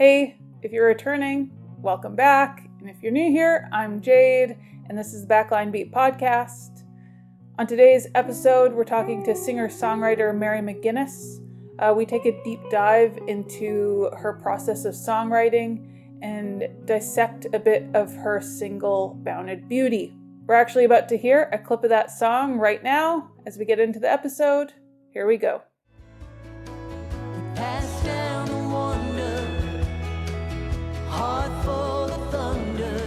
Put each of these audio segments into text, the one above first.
Hey, if you're returning, welcome back. And if you're new here, I'm Jade, and this is the Backline Beat podcast. On today's episode, we're talking to singer-songwriter Mary McGuinness. We take a deep dive into her process of songwriting and dissect a bit of her single, Bounded Beauty. We're actually about to hear a clip of that song right now as we get into the episode. Here we go. Pass down the wonder, heart full of thunder,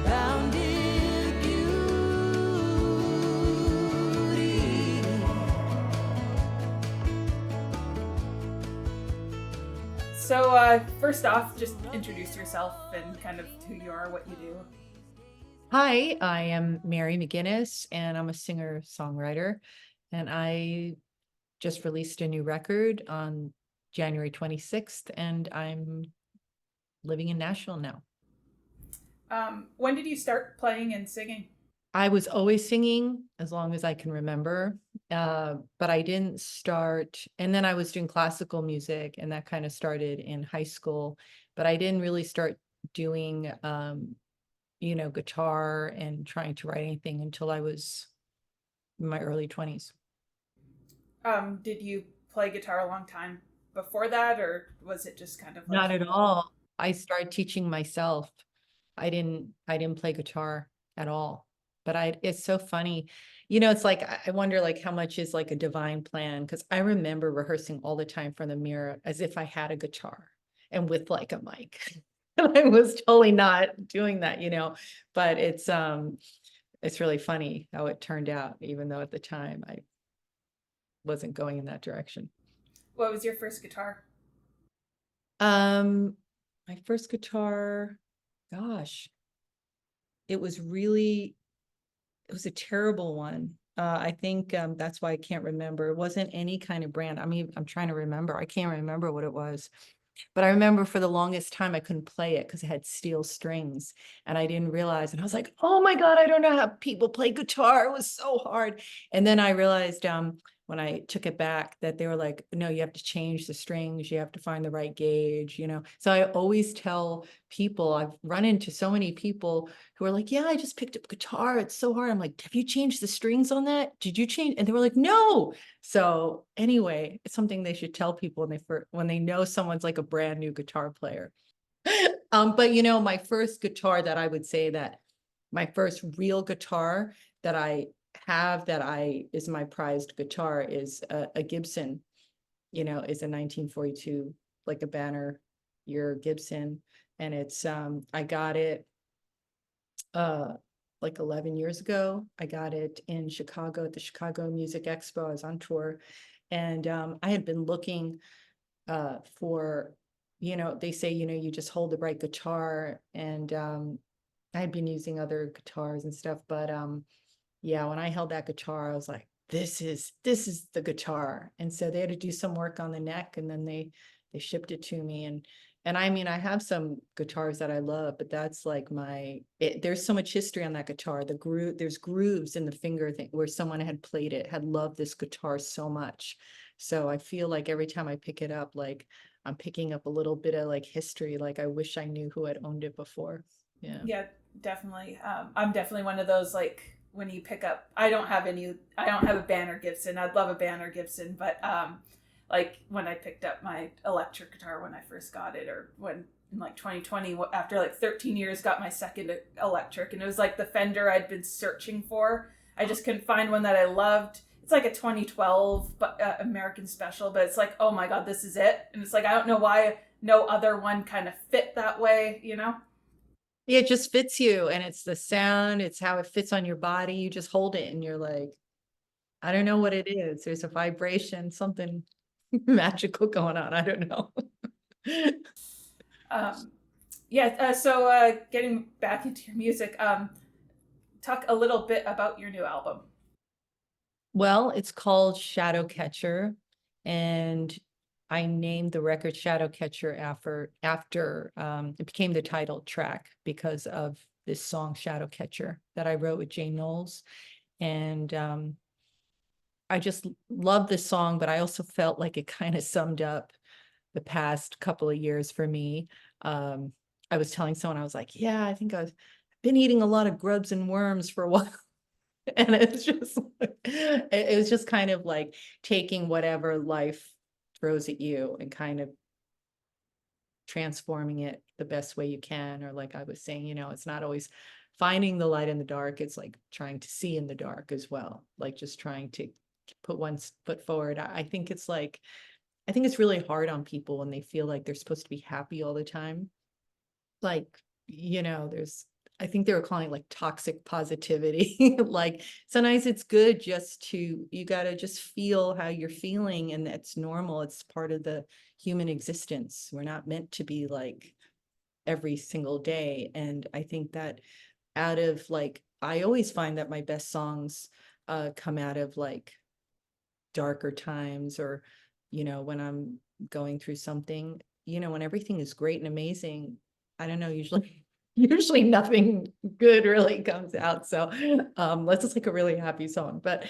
bounded beauty. So first off, just introduce yourself and kind of who you are, what you do. Hi, I am Mary McGuinness, and I'm a singer-songwriter, and I just released a new record on January 26th, and I'm living in Nashville now. When did you start playing and singing? I was always singing as long as I can remember, but I didn't start, and then I was doing classical music, and that kind of started in high school, but I didn't really start doing guitar and trying to write anything until I was in my early 20s. Did you play guitar a long time before that, or was it just kind of like... Not at all. I started teaching myself. I didn't play guitar at all. But it's so funny. It's like I wonder like how much is like a divine plan, because I remember rehearsing all the time from the mirror as if I had a guitar and with like a mic. And I was totally not doing that, but it's really funny how it turned out, even though at the time I wasn't going in that direction. What was your first guitar? My first guitar, gosh, it was a terrible one. I think that's why I can't remember. It wasn't any kind of brand. I mean, I'm trying to remember. I can't remember what it was. But I remember for the longest time, I couldn't play it because it had steel strings and I didn't realize. And I was like, oh my God, I don't know how people play guitar. It was so hard. And then I realized when I took it back that they were like, no, you have to change the strings. You have to find the right gauge, So I always tell people, I've run into so many people who are like, yeah, I just picked up guitar. It's so hard. I'm like, have you changed the strings on that? Did you change? And they were like, no. So anyway, it's something they should tell people when they know someone's like a brand new guitar player. But my first guitar that I would say that my first real guitar that I have is my prized guitar is a Gibson, is a 1942, like a banner year Gibson. And it's, I got it like 11 years ago. I got it in Chicago at the Chicago Music Expo. I was on tour and I had been looking for, they say, you just hold the right guitar, and I had been using other guitars and stuff, but yeah, when I held that guitar, I was like, this is the guitar. And so they had to do some work on the neck, and then they shipped it to me. And I mean, I have some guitars that I love, but that's like there's so much history on that guitar. There's grooves in the finger thing where someone had played it, had loved this guitar so much. So I feel like every time I pick it up, like I'm picking up a little bit of like history. Like I wish I knew who had owned it before. Yeah, definitely. I'm definitely one of those, like, when you pick up, I don't have a Banner Gibson. I'd love a Banner Gibson, but like when I picked up my electric guitar when I first got it, or when in like 2020, after like 13 years, got my second electric, and it was like the Fender I'd been searching for. I just couldn't find one that I loved. It's like a 2012 American Special, but it's like, oh my God, this is it. And it's like, I don't know why no other one kind of fit that way, Yeah, it just fits you, and it's the sound, it's how it fits on your body. You just hold it and you're like, I don't know what it is. There's a vibration, something magical going on. I don't know. So getting back into your music, talk a little bit about your new album. Well, it's called Shadow Catcher, and I named the record Shadow Catcher after it became the title track because of this song Shadow Catcher that I wrote with Jane Knowles. And I just love this song, but I also felt like it kind of summed up the past couple of years for me. I was telling someone, I was like, yeah, I think I've been eating a lot of grubs and worms for a while. And it's just, it was just kind of like taking whatever life throws at you and kind of transforming it the best way you can. Or like I was saying, it's not always finding the light in the dark. It's like trying to see in the dark as well. Like just trying to put one foot forward. I think it's like, I think it's really hard on people when they feel like they're supposed to be happy all the time. Like, there's, I think they were calling it like toxic positivity. Like sometimes it's good just to, you got to just feel how you're feeling, and that's normal. It's part of the human existence. We're not meant to be like every single day. And I think that out of like, I always find that my best songs come out of like darker times, or when I'm going through something, when everything is great and amazing, I don't know, usually nothing good really comes out. So let's just like a really happy song. But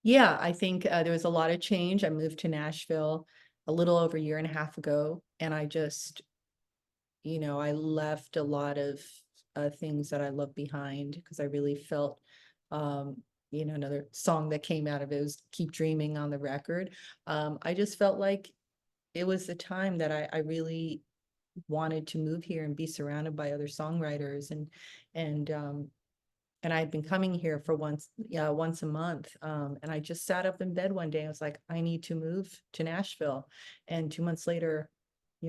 yeah, I think there was a lot of change. I moved to Nashville a little over a year and a half ago, and I just, I left a lot of things that I love behind, because I really felt another song that came out of it was Keep Dreaming on the record. I just felt like it was the time that I really wanted to move here and be surrounded by other songwriters, and and I'd been coming here for once a month, and I just sat up in bed one day. I was like, I need to move to Nashville, and 2 months later,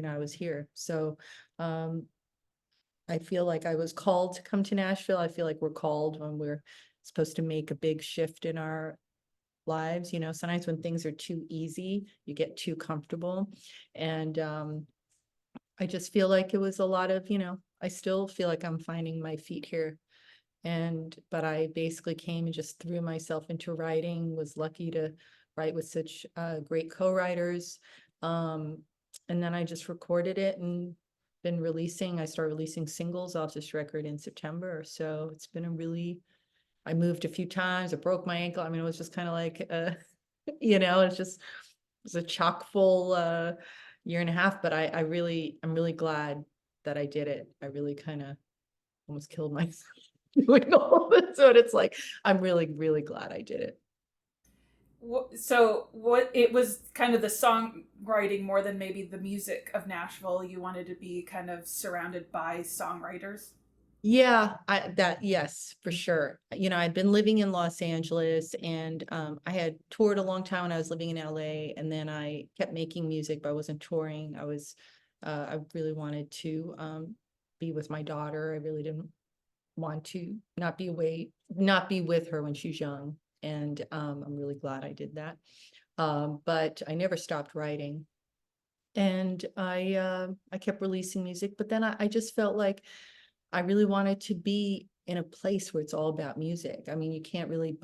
I was here. So I feel like I was called to come to Nashville. I feel like we're called when we're supposed to make a big shift in our lives. Sometimes when things are too easy, you get too comfortable. And I just feel like it was a lot of, I still feel like I'm finding my feet here. But I basically came and just threw myself into writing, was lucky to write with such great co-writers. And then I just recorded it and I started releasing singles off this record in September. So it's been I moved a few times, I broke my ankle. I mean, it was just kind of like, it was a chock full year and a half, but I'm really glad that I did it. I really kind of almost killed myself doing all this. So it's like, I'm really, really glad I did it. So what it was kind of the songwriting more than maybe the music of Nashville. You wanted to be kind of surrounded by songwriters. Yeah, yes, for sure. I'd been living in Los Angeles, and I had toured a long time when I was living in LA, and then I kept making music, but I wasn't touring. I really wanted to be with my daughter. I really didn't want to not be with her when she's young. And I'm really glad I did that. But I never stopped writing. And I kept releasing music, but then I just felt like I really wanted to be in a place where it's all about music. I mean, you can't really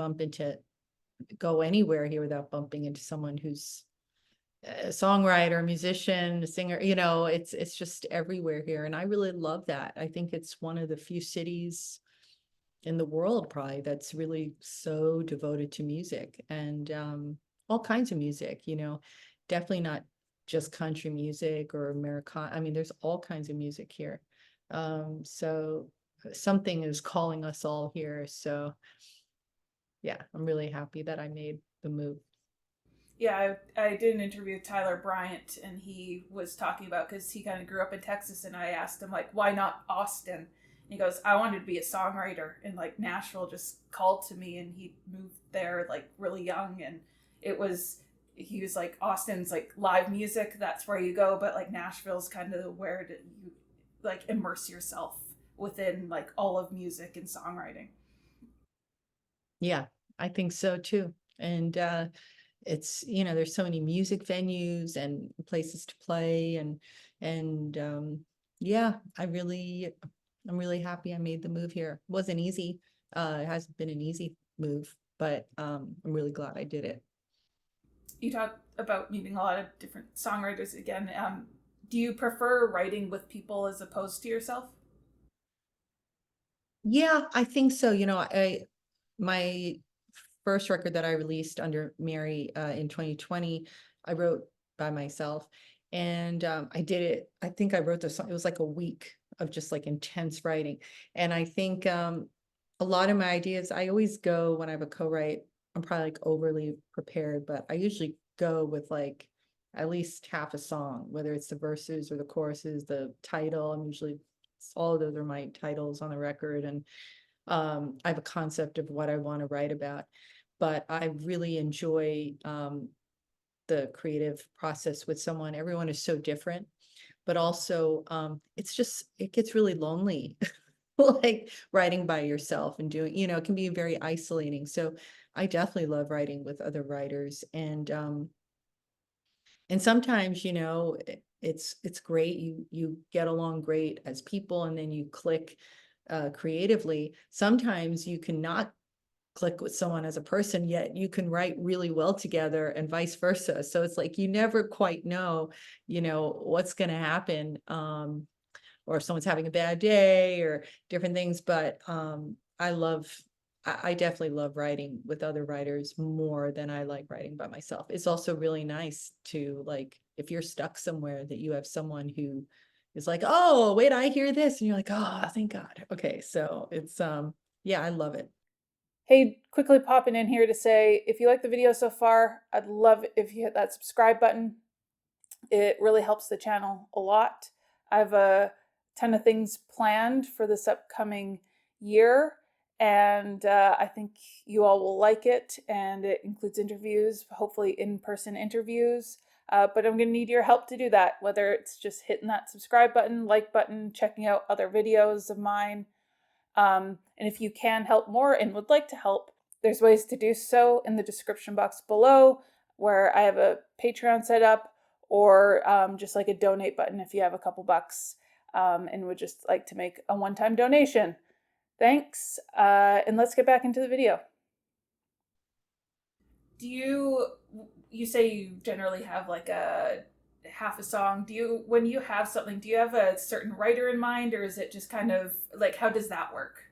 go anywhere here without bumping into someone who's a songwriter, musician, a singer. It's just everywhere here. And I really love that. I think it's one of the few cities in the world probably that's really so devoted to music, and all kinds of music, definitely not just country music or Americana. I mean, there's all kinds of music here. So something is calling us all here. So yeah, I'm really happy that I made the move. Yeah, I did an interview with Tyler Bryant, and he was talking about, because he kind of grew up in Texas, and I asked him like, why not Austin? And he goes, I wanted to be a songwriter, and like Nashville just called to me, and he moved there like really young, and he was like, Austin's like live music, that's where you go, but like Nashville's kind of where you like immerse yourself within like all of music and songwriting. Yeah, I think so too. And it's, there's so many music venues and places to play, and yeah, I'm really happy I made the move here. It wasn't easy. It hasn't been an easy move, but I'm really glad I did it. You talk about meeting a lot of different songwriters again. Do you prefer writing with people as opposed to yourself? Yeah, I think so. My first record that I released under Mary in 2020, I wrote by myself. And I did it, I think I wrote the song, it was like a week of just like intense writing. And I think a lot of my ideas, I always go when I have a co-write, I'm probably like overly prepared, but I usually go with like at least half a song, whether it's the verses or the choruses, the title. I'm usually, all of those are my titles on the record. And I have a concept of what I want to write about, but I really enjoy the creative process with someone. Everyone is so different, but also it's just, it gets really lonely, like writing by yourself and doing, it can be very isolating. So I definitely love writing with other writers. And sometimes, it's great. You get along great as people, and then you click creatively. Sometimes you cannot click with someone as a person, yet you can write really well together, and vice versa. So it's like you never quite know, what's going to happen, or if someone's having a bad day or different things. But I definitely love writing with other writers more than I like writing by myself. It's also really nice to, like, if you're stuck somewhere, that you have someone who is like, oh, wait, I hear this. And you're like, oh, thank God. Okay. So it's, yeah, I love it. Hey, quickly popping in here to say, if you like the video so far, I'd love it if you hit that subscribe button. It really helps the channel a lot. I have a ton of things planned for this upcoming year, and I think you all will like it. And it includes interviews, hopefully in-person interviews. But I'm going to need your help to do that, whether it's just hitting that subscribe button, like button, checking out other videos of mine. And if you can help more and would like to help, there's ways to do so in the description box below, where I have a Patreon set up, or just like a donate button if you have a couple bucks and would just like to make a one-time donation. Thanks, and let's get back into the video. Do you say you generally have like a half a song? When you have something, do you have a certain writer in mind, or is it just kind of like, how does that work?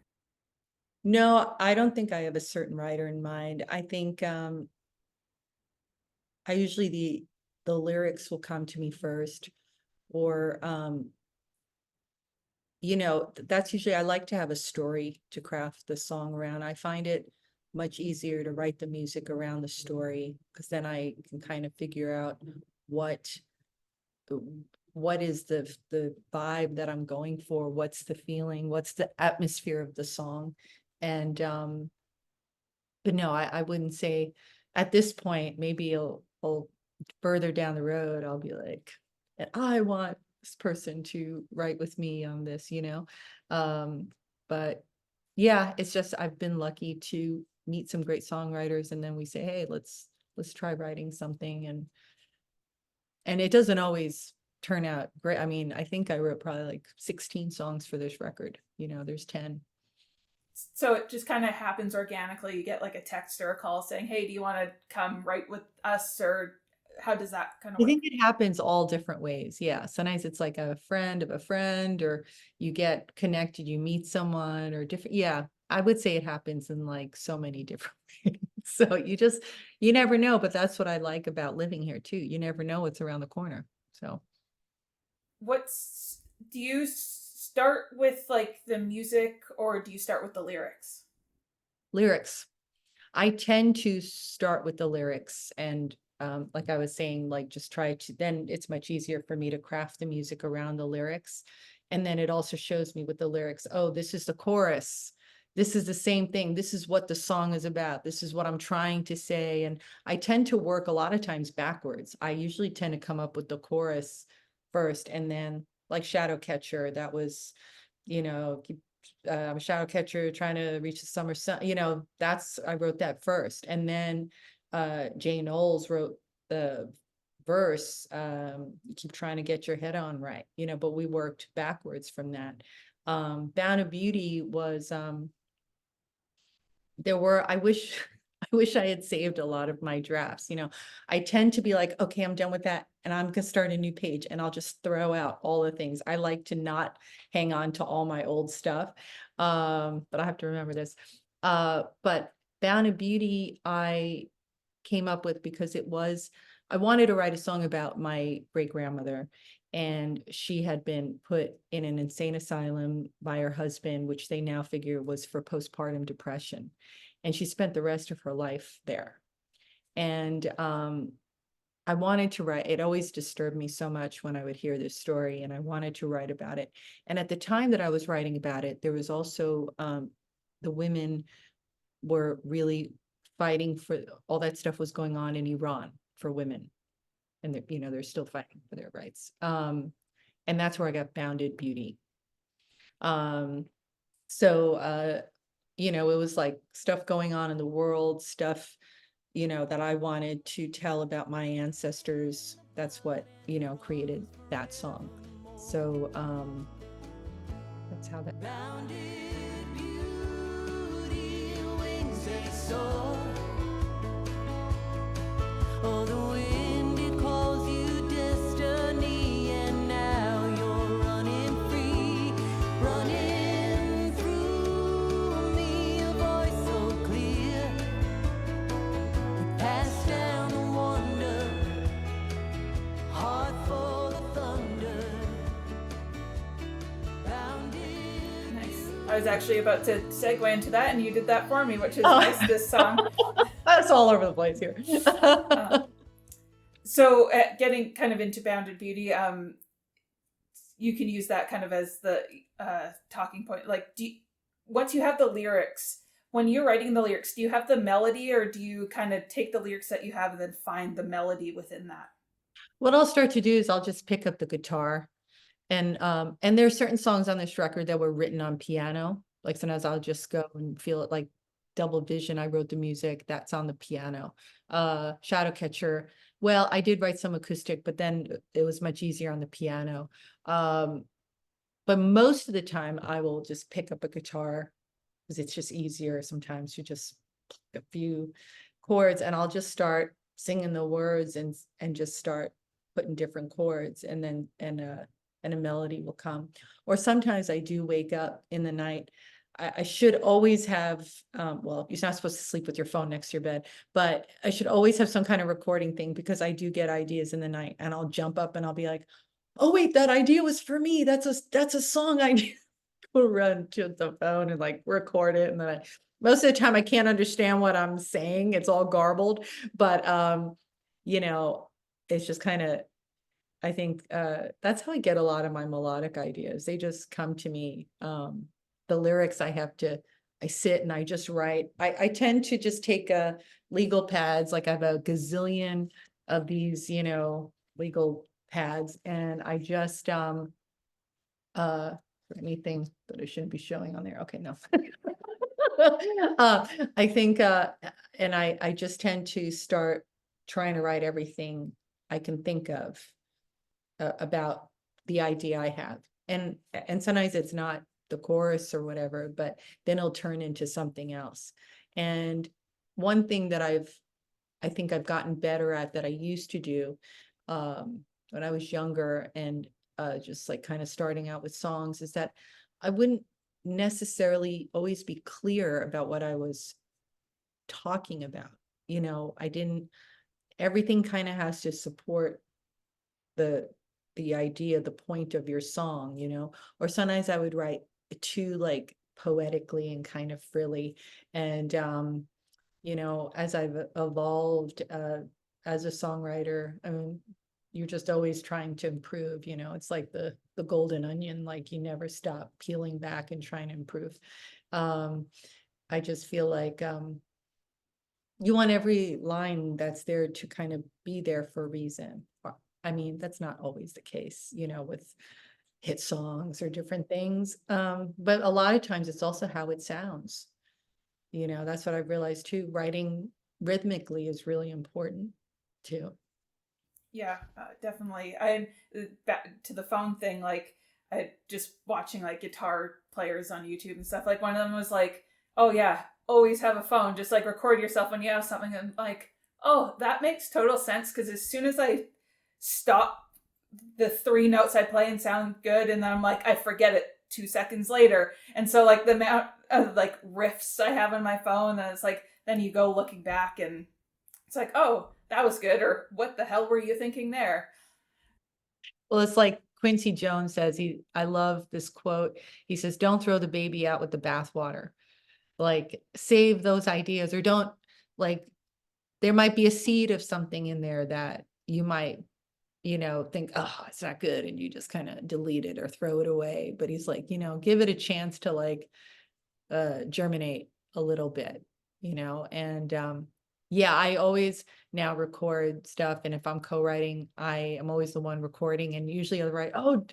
No, I don't think I have a certain writer in mind. I think I usually the lyrics will come to me first, or that's usually, I like to have a story to craft the song around. I find it much easier to write the music around the story, because then I can kind of figure out what is the vibe that I'm going for, what's the feeling, what's the atmosphere of the song. And but no, I wouldn't say at this point. Maybe I'll further down the road, I'll be like, and I want this person to write with me on this, but yeah, it's just, I've been lucky to meet some great songwriters, and then we say, hey, let's try writing something. And it doesn't always turn out great. I mean, I think I wrote probably like 16 songs for this record. There's 10. So it just kind of happens organically. You get like a text or a call saying, hey, do you want to come write with us? Or how does that kind of I work? think it happens all different ways. Yeah. Sometimes it's like a friend of a friend, or you get connected, you meet someone, or different. Yeah. I would say it happens in like so many different ways. So you never know, but that's what I like about living here too. You never know what's around the corner. So Do you start with like the music, or do you start with the lyrics? lyrics. I tend to start with the lyrics, and like I was saying, like just try to, then it's much easier for me to craft the music around the lyrics. And then it also shows me with the lyrics, oh, this is the chorus. This is the same thing. This is what the song is about. This is what I'm trying to say. And I tend to work a lot of times backwards. I usually tend to come up with the chorus first, and then like Shadow Catcher, that was, keep shadow catcher trying to reach the summer sun, that's, I wrote that first. And then Jay Knowles wrote the verse, keep trying to get your head on right, but we worked backwards from that. Bound of Beauty was there were, I wish I wish I had saved a lot of my drafts. I tend to be like, okay, I'm done with that, and I'm gonna start a new page, and I'll just throw out all the things. I like to not hang on to all my old stuff. But I have to remember this. But Bound of Beauty I came up with because it was I wanted to write a song about my great grandmother, and she had been put in an insane asylum by her husband, which they now figure was for postpartum depression. And she spent the rest of her life there. And I wanted to write, it always disturbed me so much when I would hear this story, and I wanted to write about it. And at the time that I was writing about it, there was also the women were really fighting for, all that stuff was going on in Iran for women. And they're still fighting for their rights. And that's where I got Bounded Beauty. So it was like stuff going on in the world, stuff, that I wanted to tell about my ancestors. That's what, created that song. So that's how that. Bounded beauty, wings they soar. Oh, the wind, it calls you destiny, and now you're running free, running through me, a voice so clear. You pass down the wonder, heart full of thunder. Bounded. Nice. I was actually about to segue into that, and you did that for me, which is Oh. nice. This song. That's all over the place here. So getting kind of into Bounded Beauty, you can use that kind of as the talking point. Like, once you have the lyrics, when you're writing the lyrics, do you have the melody, or do you kind of take the lyrics that you have and then find the melody within that? What I'll start to do is I'll just pick up the guitar, and there are certain songs on this record that were written on piano. Like sometimes I'll just go and feel it, like Double Vision. I wrote the music, that's on the piano. Shadowcatcher. Well, I did write some acoustic, but then it was much easier on the piano. But most of the time I will just pick up a guitar because it's just easier sometimes to just pick a few chords, and I'll just start singing the words and just start putting different chords, and then a melody will come. Or sometimes I do wake up in the night. I should always have, well, you're not supposed to sleep with your phone next to your bed, but I should always have some kind of recording thing, because I do get ideas in the night, and I'll jump up and I'll be like, oh wait, that idea was for me. That's a song idea. We'll run to the phone and like record it. And then most of the time I can't understand what I'm saying. It's all garbled, but it's just kind of, I think that's how I get a lot of my melodic ideas. They just come to me. The lyrics I sit and I just write. I tend to just take legal pads. Like I have a gazillion of these, legal pads, and I just anything that I shouldn't be showing on there. Okay, no. I think and I just tend to start trying to write everything I can think of about the idea I have. And sometimes it's not the chorus or whatever, but then it'll turn into something else. And one thing that I think I've gotten better at that I used to do when I was younger and just like kind of starting out with songs is that I wouldn't necessarily always be clear about what I was talking about. Everything kind of has to support the idea, the point of your song, or sometimes I would write too like poetically and kind of frilly. And, as I've evolved as a songwriter, I mean, you're just always trying to improve, it's like the golden onion, like you never stop peeling back and trying to improve. I just feel like you want every line that's there to kind of be there for a reason. I mean, that's not always the case, with hit songs or different things. But a lot of times it's also how it sounds. That's what I've realized too. Writing rhythmically is really important too. Yeah, definitely. Back to the phone thing, like I just watching like guitar players on YouTube and stuff. Like one of them was like, "Oh yeah, always have a phone. Just like record yourself when you have something." And like, oh, that makes total sense, because as soon as I stop the 3 notes I play and sound good, and then I'm like, I forget it 2 seconds later. And so like the amount of like riffs I have on my phone, and it's like then you go looking back and it's like, oh, that was good, or what the hell were you thinking there? Well, it's like Quincy Jones says, I love this quote. He says, don't throw the baby out with the bathwater. Like, save those ideas, or don't, like, there might be a seed of something in there that you might, think, oh, it's not good. And you just kind of delete it or throw it away. But he's like, give it a chance to like germinate a little bit, and yeah, I always now record stuff. And if I'm co-writing, I am always the one recording. And usually I'll write, oh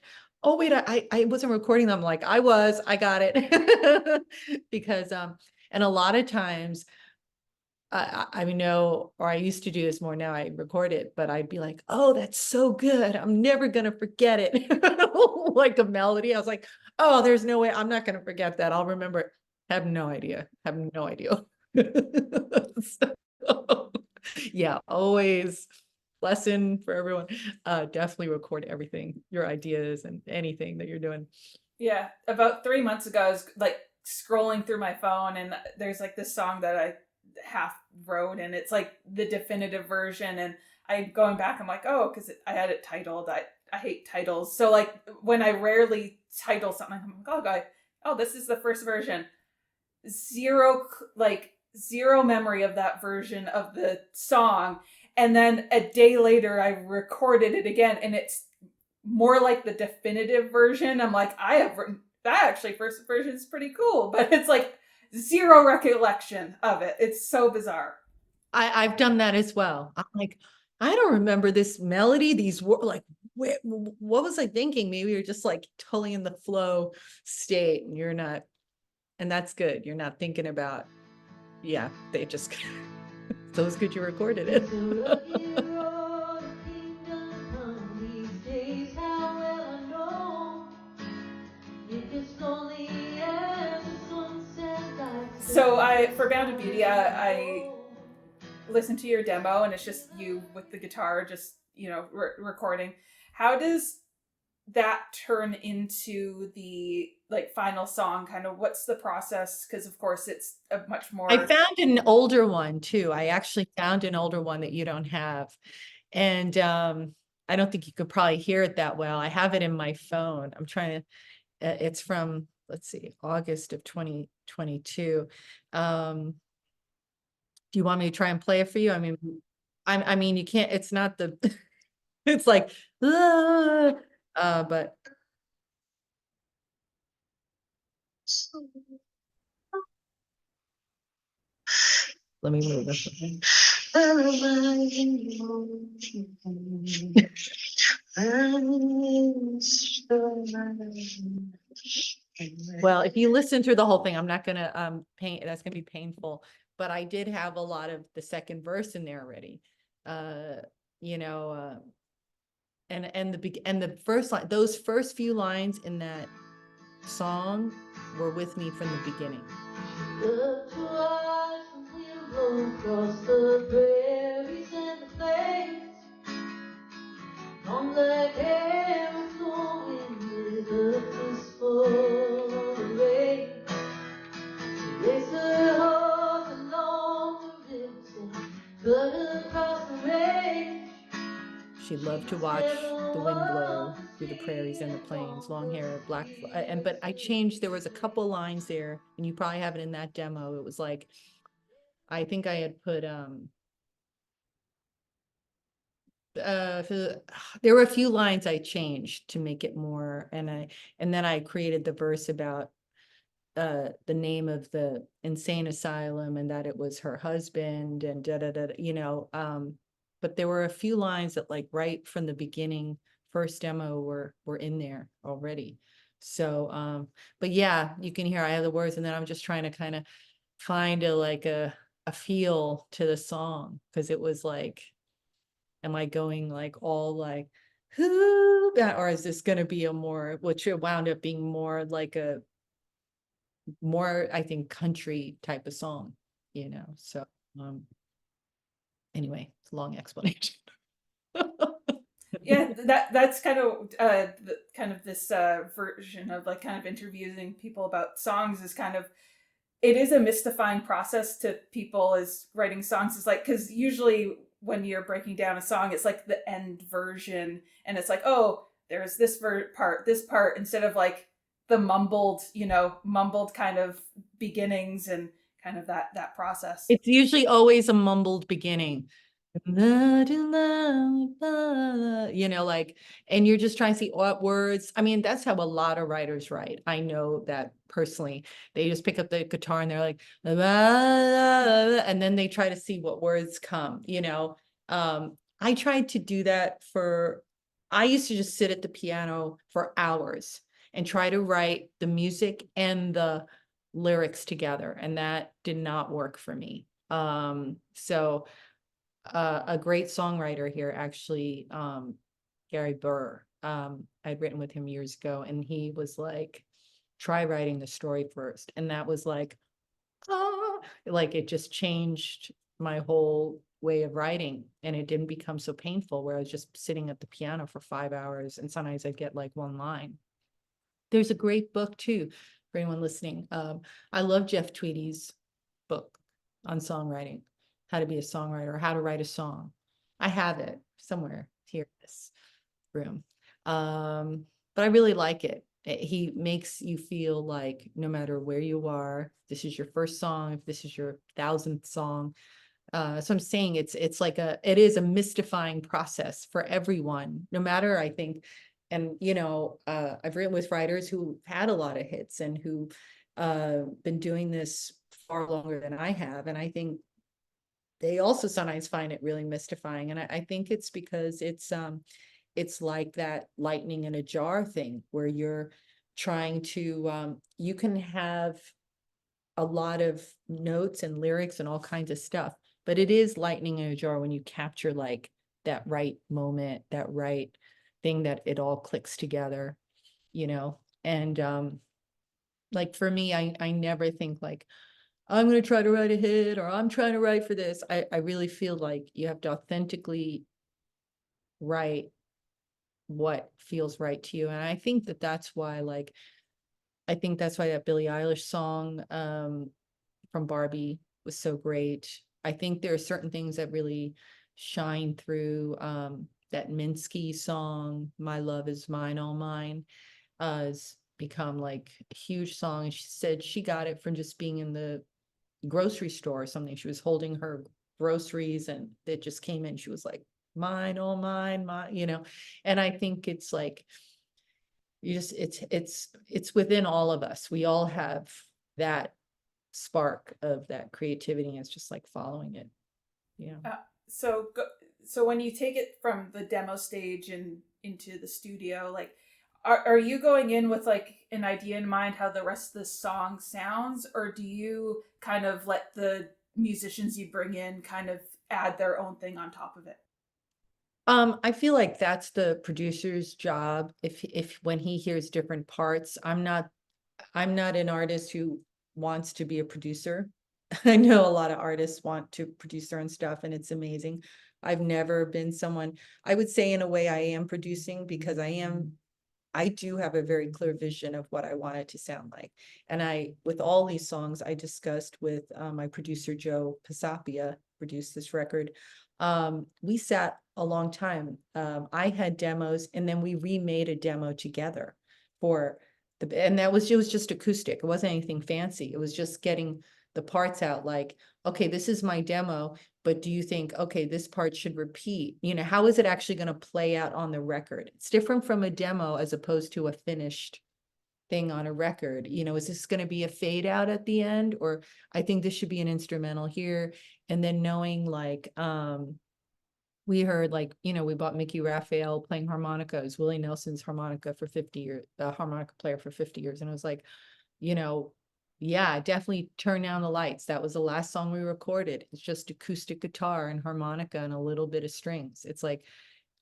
wait, I wasn't recording them. Like, I got it. Because and a lot of times I know, or I used to do this more, now I record it, but I'd be like, oh, that's so good, I'm never gonna forget it. Like a melody, I was like, oh, there's no way, I'm not gonna forget that, I'll remember it. Have no idea. So, yeah, always lesson for everyone. Definitely record everything, your ideas and anything that you're doing. Yeah, about 3 months ago, I was like scrolling through my phone, and there's like this song that I half wrote, and it's like the definitive version. And I'm going back, I'm like, oh, because I had it titled. I hate titles, so like when I rarely title something, I'm like, oh, this is the first version. Zero memory of that version of the song, and then a day later, I recorded it again, and it's more like the definitive version. I'm like, I have written that, actually first version is pretty cool, but it's like zero recollection of it. It's so bizarre. I've done that as well. I'm like, I don't remember this melody, these words, like, what was I thinking? Maybe you're just like totally in the flow state and you're not, and that's good. You're not thinking about, yeah, they just, so it's good you recorded it. So for Bound of Beauty, I listened to your demo, and it's just you with the guitar, just recording. How does that turn into the like final song? Kind of, what's the process? Because of course it's a much more. I found an older one too. I actually found an older one that you don't have, and I don't think you could probably hear it that well. I have it in my phone. I'm trying to. It's from, let's see, August of 2022. Do you want me to try and play it for you? I mean, you can't. It's not the. It's like, but. Let me move this one. Well, if you listen through the whole thing, I'm not gonna paint. That's gonna be painful. But I did have a lot of the second verse in there already. You know, and the first line, those first few lines in that song were with me from the beginning. Look twice and we'll go across the prairies and the plains. On black hair is flowing with a fistful of rain. Race her horse along the river, cut across the range. She loved to watch the wind blow through the prairies and the plains, long hair, black, but I changed, there was a couple lines there, and you probably have it in that demo. It was like, I think I had put, there were a few lines I changed to make it more, and then I created the verse about the name of the insane asylum and that it was her husband and but there were a few lines that like right from the beginning first demo were in there already. So but yeah, you can hear I have the words, and then I'm just trying to kind of find a feel to the song, because it was like, am I going like all like who, or is this going to be a more, which it wound up being more like a more, I think, country type of song, so anyway, it's a long explanation. Yeah, that's kind of this version of like kind of interviewing people about songs is kind of, it is a mystifying process to people as writing songs. Is like, because usually when you're breaking down a song, it's like the end version, and it's like, oh, there's this this part, instead of like the mumbled kind of beginnings and kind of that process. It's usually always a mumbled beginning. Like, and you're just trying to see what words. I mean, that's how a lot of writers write. I know that personally. They just pick up the guitar and they're like, and then they try to see what words come. I tried to do that I used to just sit at the piano for hours and try to write the music and the lyrics together, and that did not work for me. So a great songwriter here, actually, Gary Burr. I'd written with him years ago, and he was like, try writing the story first. And that was like, like it just changed my whole way of writing. And it didn't become so painful where I was just sitting at the piano for 5 hours and sometimes I'd get like one line. There's a great book too, for anyone listening. I love Jeff Tweedy's book on songwriting, how to be a songwriter, how to write a song. I have it somewhere here in this room. But I really like it. He makes you feel like no matter where you are, this is your first song, if this is your 1000th song. So I'm saying it's like it is a mystifying process for everyone, no matter, I think. And, I've written with writers who had a lot of hits and who been doing this far longer than I have. And I think they also sometimes find it really mystifying. And I think it's because it's like that lightning in a jar thing where you're trying to, you can have a lot of notes and lyrics and all kinds of stuff, but it is lightning in a jar when you capture like that right moment, that right thing, that it all clicks together, and like for me, I never think like I'm going to try to write a hit or I'm trying to write for this. I really feel like you have to authentically write what feels right to you. And I think that's why, like, I think that's why that Billie Eilish song from Barbie was so great. I think there are certain things that really shine through. That Minsky song, My Love Is Mine, All Mine, has become like a huge song. And she said she got it from just being in the grocery store or something. She was holding her groceries and it just came in. She was like, mine, all mine, mine. And I think it's like, it's within all of us. We all have that spark of that creativity, and it's just like following it. So so when you take it from the demo stage and into the studio, like, are you going in with like an idea in mind how the rest of the song sounds, or do you kind of let the musicians you bring in kind of add their own thing on top of it? I feel like that's the producer's job. If when he hears different parts, I'm not an artist who wants to be a producer. I know a lot of artists want to produce their own stuff, and it's amazing. I've never been someone, I would say in a way I am producing because I do have a very clear vision of what I want it to sound like. And with all these songs, I discussed with my producer, Joe Pisapia, produced this record. We sat a long time. I had demos and then we remade a demo together and it was just acoustic. It wasn't anything fancy. It was just getting the parts out like, okay, this is my demo, but do you think, okay, this part should repeat? How is it actually going to play out on the record? It's different from a demo as opposed to a finished thing on a record. Is this going to be a fade out at the end? Or I think this should be an instrumental here. And then knowing like, we heard like, we bought Mickey Raphael playing harmonicas, Willie Nelson's harmonica for 50 years, harmonica player for 50 years. And it was like, yeah, definitely turn down the lights. That was the last song we recorded. It's just acoustic guitar and harmonica and a little bit of strings. It's like,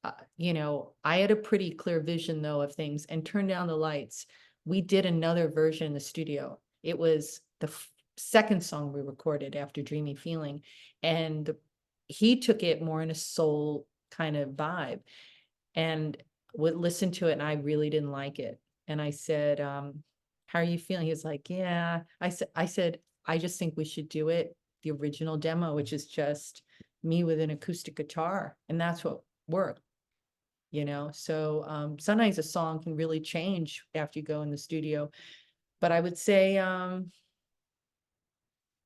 I had a pretty clear vision though of things, and turn down the lights. We did another version in the studio. It was the second song we recorded after Dreamy Feeling. And he took it more in a soul kind of vibe and would listen to it. And I really didn't like it. And I said, how are you feeling? He was like, yeah. I said, I just think we should do it, the original demo, which is just me with an acoustic guitar, and that's what worked, you know? So sometimes a song can really change after you go in the studio. But I would say,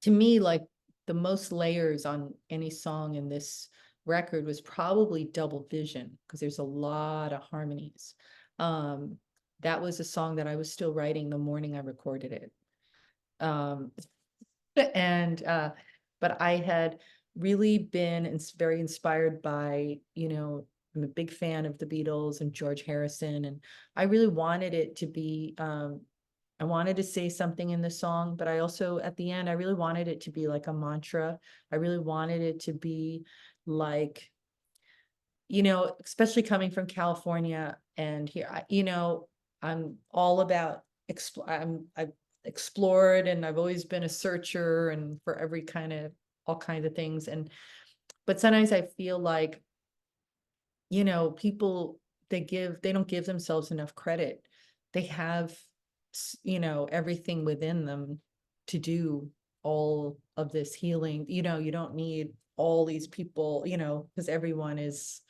to me, like the most layers on any song in this record was probably Double Vision, because there's a lot of harmonies. Um, that was a song that I was still writing the morning I recorded it. Um, and but I had really been very inspired by, you know, I'm a big fan of the Beatles and George Harrison, and I really wanted it to be, I wanted to say something in the song, but I also, at the end, I really wanted it to be like a mantra. I really wanted it to be like, you know, especially coming from California and here, you know, I'm all about I've explored, and I've always been a searcher and for every kind of all kinds of things. And but sometimes I feel like, you know, people, they don't give themselves enough credit. They have, you know, everything within them to do all of this healing. You know, you don't need all these people, you know, because everyone is,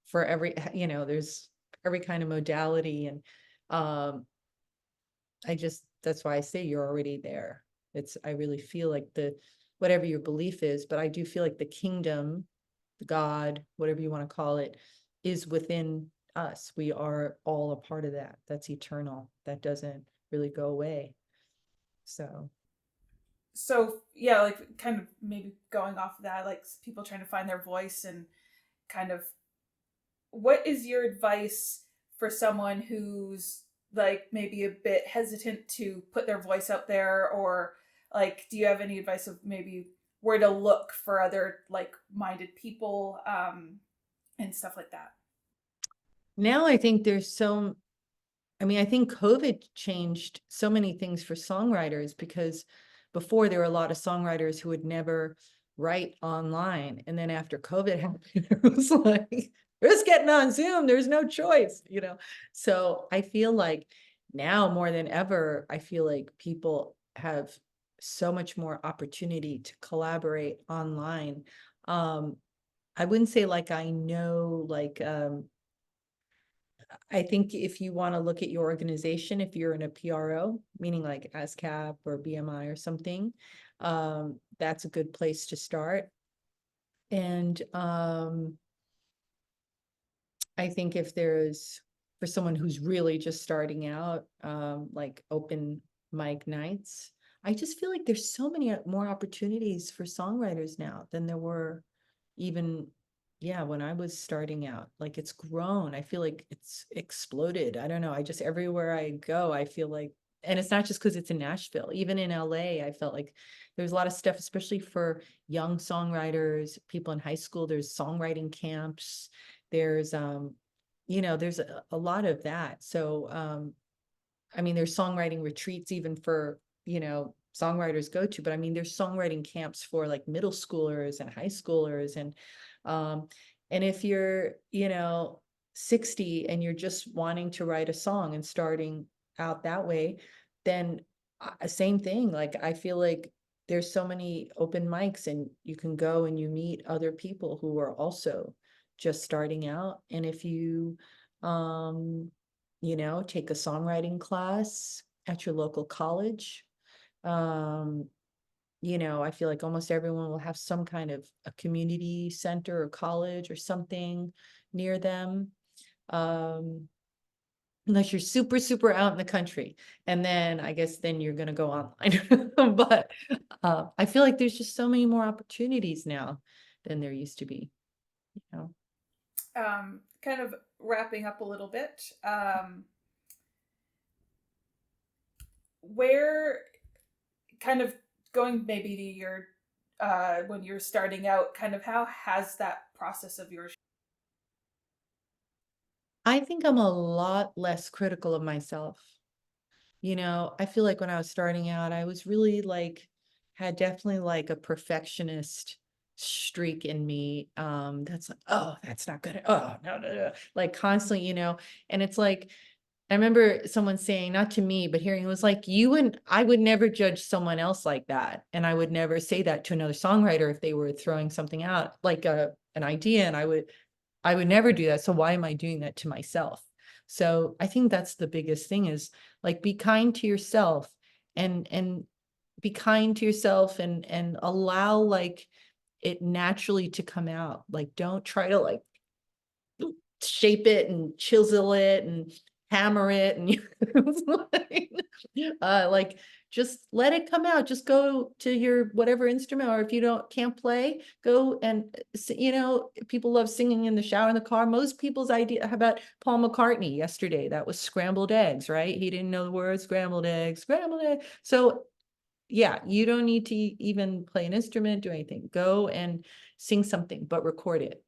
for every, you know, there's every kind of modality. And um I just, that's why I say you're already there. I really feel like whatever your belief is, but I do feel like the kingdom, God, whatever you want to call it, is within us. We are all a part of that. That's eternal. That doesn't really go away. So So yeah, like kind of maybe going off of that, like people trying to find their voice and kind of, what is your advice for someone who's like maybe a bit hesitant to put their voice out there, or like do you have any advice of maybe where to look for other like minded people, and stuff like that? now I think I mean, I think COVID changed so many things for songwriters, because before there were a lot of songwriters who would never write online. And then after COVID happened, it was like, we're just getting on Zoom. There's no choice, you know? So I feel like now more than ever, I feel like people have so much more opportunity to collaborate online. Um, I wouldn't say like I know, like, I think if you want to look at your organization, if you're in a PRO, meaning like ASCAP or BMI or something, that's a good place to start. And I think if there's, for someone who's really just starting out, like open mic nights, I just feel like there's so many more opportunities for songwriters now than there were even, yeah, when I was starting out. Like it's grown. I feel like it's exploded. I don't know. I just, everywhere I go, I feel like, and it's not just because it's in Nashville. Even in LA, I felt like there's a lot of stuff, especially for young songwriters, people in high school. There's songwriting camps. There's you know, there's a lot of that. So I mean, there's songwriting retreats even for, you know, songwriters go to, but I mean, there's songwriting camps for like middle schoolers and high schoolers. Um, and if you're, you know, 60 and you're just wanting to write a song and starting out that way, then same thing. Like, I feel like there's so many open mics, and you can go and you meet other people who are also just starting out. And if you, um, you know, take a songwriting class at your local college. Um, you know, I feel like almost everyone will have some kind of a community center or college or something near them. Um, unless you're super, super out in the country. And then I guess then you're gonna go online. But I feel like there's just so many more opportunities now than there used to be, you know. Kind of wrapping up a little bit, where kind of going maybe to your when you're starting out, kind of how has that process of yours? I think I'm a lot less critical of myself. You know, I feel like when I was starting out, I was really like, had definitely like a perfectionist streak in me. That's like, oh, that's not good. Oh, no, no, no. Like constantly, you know, and it's like, I remember someone saying, not to me, but hearing, it was like, I would never judge someone else like that. And I would never say that to another songwriter if they were throwing something out, like an idea. And I would never do that. So why am I doing that to myself? So I think that's the biggest thing, is like, be kind to yourself, and be kind to yourself, and allow like it naturally to come out. Like, don't try to like shape it and chisel it and hammer it and like just let it come out. Just go to your whatever instrument, or if you can't play, go and people love singing in the shower, in the car. Most people's idea, how about Paul McCartney yesterday? That was scrambled eggs, right? He didn't know the words, scrambled eggs, scrambled eggs. So yeah, you don't need to even play an instrument, do anything. Go and sing something, but record it.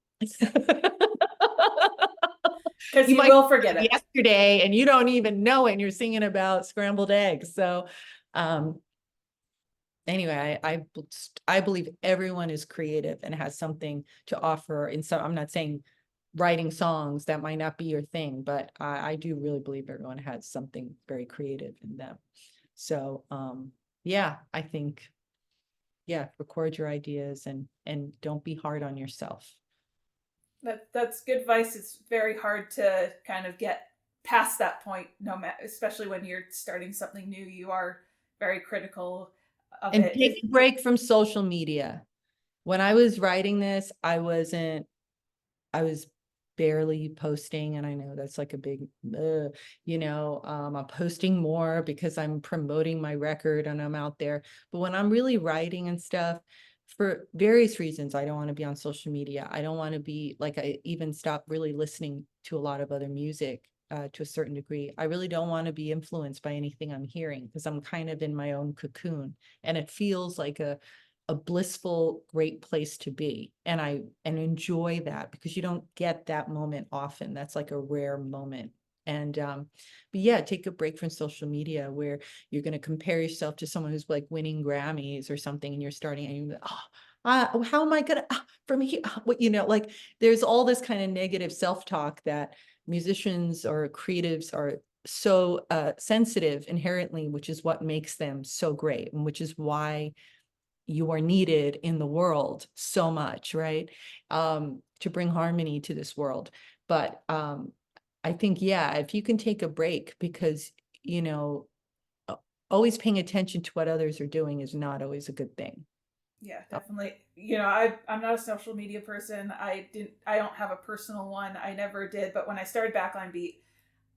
Because You you might will forget have it. yesterday and you don't even know it, and you're singing about scrambled eggs. So anyway, I believe everyone is creative and has something to offer. And so I'm not saying writing songs, that might not be your thing, but I do really believe everyone has something very creative in them. So yeah, I think, yeah, record your ideas, and don't be hard on yourself. That's good advice. It's very hard to kind of get past that point, no matter, especially when you're starting something new. You are very critical of And it. take a break from social media. When I was writing this, I was barely posting, and I know that's like a big, I'm posting more because I'm promoting my record and I'm out there. But when I'm really writing and stuff, for various reasons, I don't want to be on social media. I don't want to be like, I even stopped really listening to a lot of other music to a certain degree. I really don't want to be influenced by anything I'm hearing, because I'm kind of in my own cocoon, and it feels like a blissful, great place to be. And enjoy that, because you don't get that moment often. That's like a rare moment. And but yeah, take a break from social media, where you're going to compare yourself to someone who's like winning Grammys or something, and you're starting and you're like, how am I gonna from here? What, like, there's all this kind of negative self-talk that musicians or creatives are so sensitive inherently, which is what makes them so great, and which is why you are needed in the world so much, right? To bring harmony to this world. But I think, yeah, if you can take a break, because, you know, always paying attention to what others are doing is not always a good thing. Yeah, definitely. I'm not a social media person. I don't have a personal one. I never did. But when I started Backline Beat,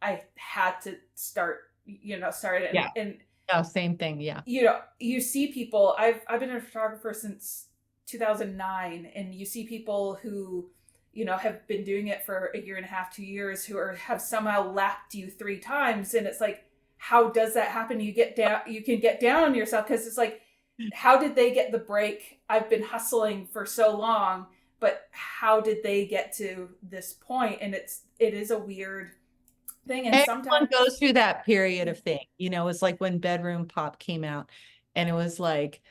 I had to start it. Yeah. And Oh, same thing. Yeah. you see people. I've been a photographer since 2009, and you see people who, have been doing it for a year and a half, 2 years, who have somehow lapped you 3 times, and it's like, how does that happen? You get down, you can get down on yourself, because it's like, how did they get the break? I've been hustling for so long, but how did they get to this point? And it is a weird thing, and Everyone sometimes, goes through that period of thing. It's like when Bedroom Pop came out, and it was like,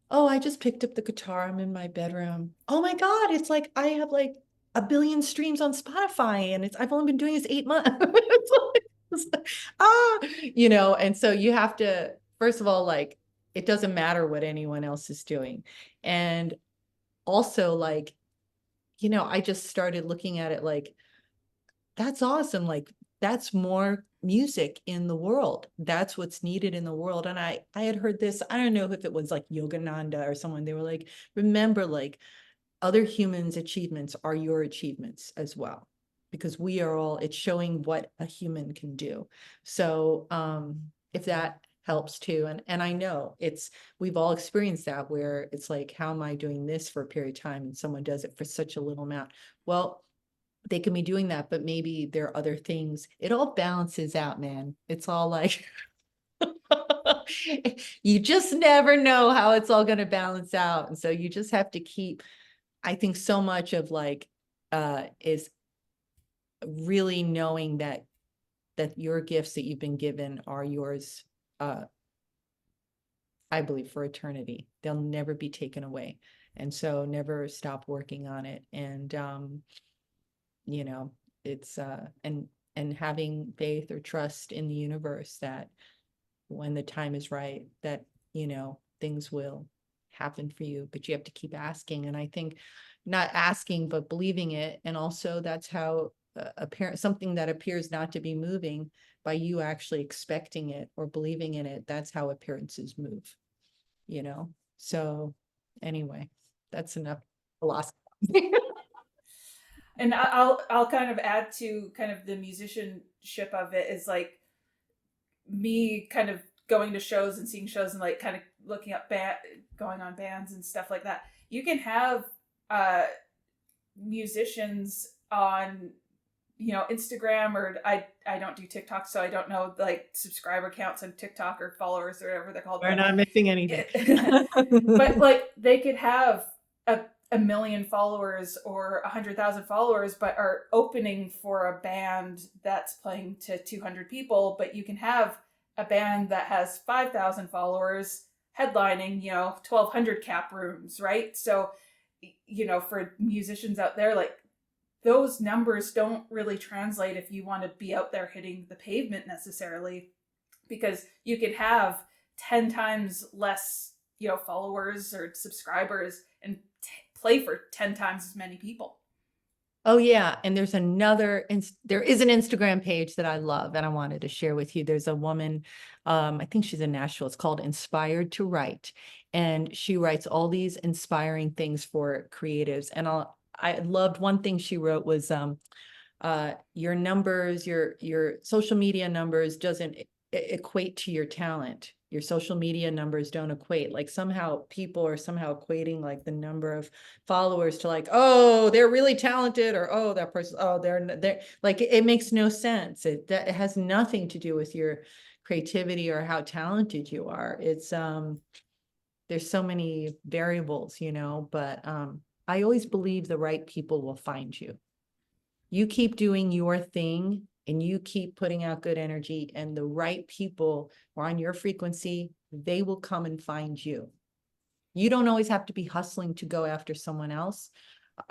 oh, I just picked up the guitar. I'm in my bedroom. Oh my God, it's like I have like a billion streams on Spotify, and I've only been doing this 8 months. And so you have to, first of all, like, it doesn't matter what anyone else is doing. And also, like, I just started looking at it like, that's awesome. Like, that's more music in the world. That's what's needed in the world. And I had heard this, I don't know if it was like Yogananda or someone, they were like, remember, like, other humans' achievements are your achievements as well, because it's showing what a human can do. So if that helps too. And I know we've all experienced that, where it's like, how am I doing this for a period of time, and someone does it for such a little amount? Well, they can be doing that, but maybe there are other things. It all balances out, man. It's all like, you just never know how it's all going to balance out. And so you just have to keep, I think so much of like, is really knowing that your gifts that you've been given are yours, I believe, for eternity. They'll never be taken away. And so never stop working on it. And, you know, it's, and and having faith or trust in the universe that when the time is right, that, things will happen for you, but you have to keep asking. And I think not asking, but believing it. And also that's how something that appears not to be moving, by you actually expecting it or believing in it, that's how appearances move, So anyway, that's enough philosophy. And I'll kind of add to kind of the musicianship of it is like me kind of going to shows and seeing shows and like kind of looking up going on bands and stuff like that. You can have musicians on Instagram, or I don't do TikTok, so I don't know like subscriber counts on TikTok or followers or whatever they're called. We're not missing anything. But like they could have a million followers or 100,000 followers, but are opening for a band that's playing to 200 people. But you can have a band that has 5,000 followers headlining 1,200 cap rooms, right? So for musicians out there, like those numbers don't really translate if you want to be out there hitting the pavement necessarily, because you could have 10 times less followers or subscribers and play for 10 times as many people. Oh yeah, and there is an Instagram page that I love and I wanted to share with you. There's a woman, I think she's in Nashville. It's called Inspired to Write, and she writes all these inspiring things for creatives. And I loved one thing she wrote was your numbers, your social media numbers doesn't equate to your talent. Your social media numbers don't equate. Like somehow people are somehow equating like the number of followers to like, oh, they're really talented, or oh, that person, oh, they're like, it makes no sense. It has nothing to do with your creativity or how talented you are. It's there's so many variables, but I always believe the right people will find you. You keep doing your thing and you keep putting out good energy, and the right people are on your frequency, they will come and find you. You don't always have to be hustling to go after someone else.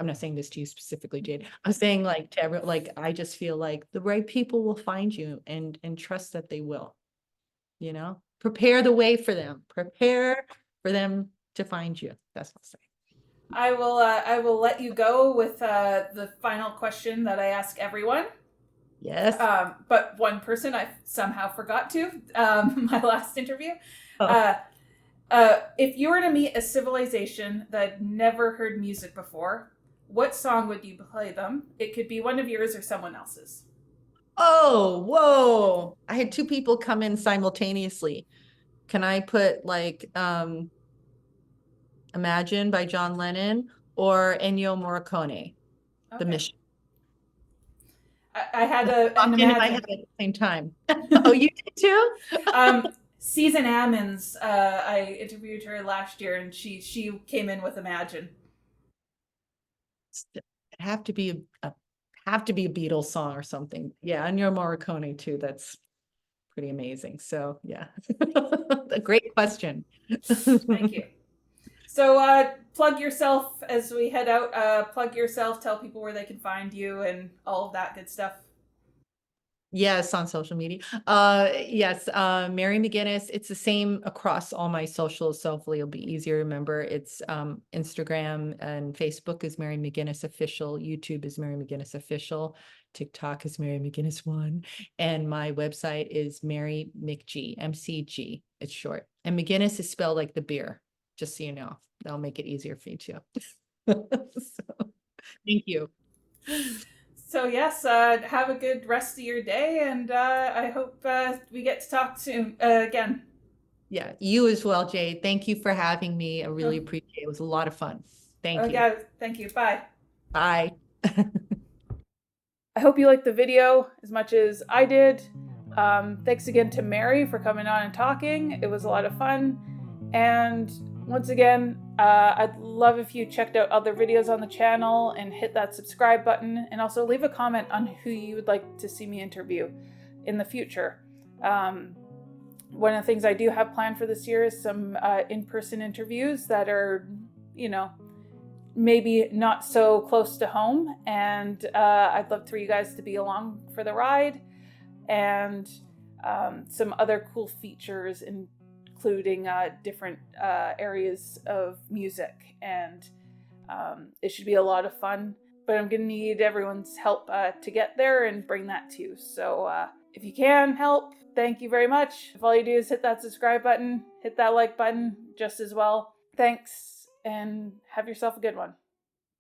I'm not saying this to you specifically, Jade. I'm saying like to everyone, like I just feel like the right people will find you, and trust that they will, prepare the way for them, prepare for them to find you. That's what I'll say. I will let you go with the final question that I ask everyone. Yes. But one person I somehow forgot to, my last interview. Oh. If you were to meet a civilization that had never heard music before, what song would you play them? It could be one of yours or someone else's. Oh, whoa. I had two people come in simultaneously. Can I put like Imagine by John Lennon or Ennio Morricone, The Okay. Mission? I had an Popped into my Imagine. head at the same time. Oh, you did too? Susan Ammons, I interviewed her last year, and she came in with Imagine. It'd have to be a Beatles song or something. Yeah, Ennio Morricone too. That's pretty amazing. So yeah, a great question. Thank you. So plug yourself as we head out. Plug yourself, tell people where they can find you and all of that good stuff. Yes, on social media. Yes, Mary McGuinness. It's the same across all my socials, so hopefully it'll be easier to remember. It's Instagram and Facebook is Mary McGuinness Official. YouTube is Mary McGuinness Official. TikTok is Mary McGuinness 1. And my website is Mary McG, MCG. It's short. And McGuinness is spelled like the beer, just so you know. That'll make it easier for you too. So, thank you. So yes, have a good rest of your day, and I hope we get to talk soon again. Yeah, you as well, Jade. Thank you for having me. I really appreciate it. It was a lot of fun. Thank you. Yeah, thank you. Bye. Bye. I hope you liked the video as much as I did. Thanks again to Mary for coming on and talking. It was a lot of fun. And once again, I'd love if you checked out other videos on the channel and hit that subscribe button, and also leave a comment on who you would like to see me interview in the future. One of the things I do have planned for this year is some in-person interviews that are, maybe not so close to home. And I'd love for you guys to be along for the ride. And some other cool features, including different areas of music. And it should be a lot of fun. But I'm going to need everyone's help to get there and bring that too. So if you can help, thank you very much. If all you do is hit that subscribe button, hit that like button just as well. Thanks, and have yourself a good one.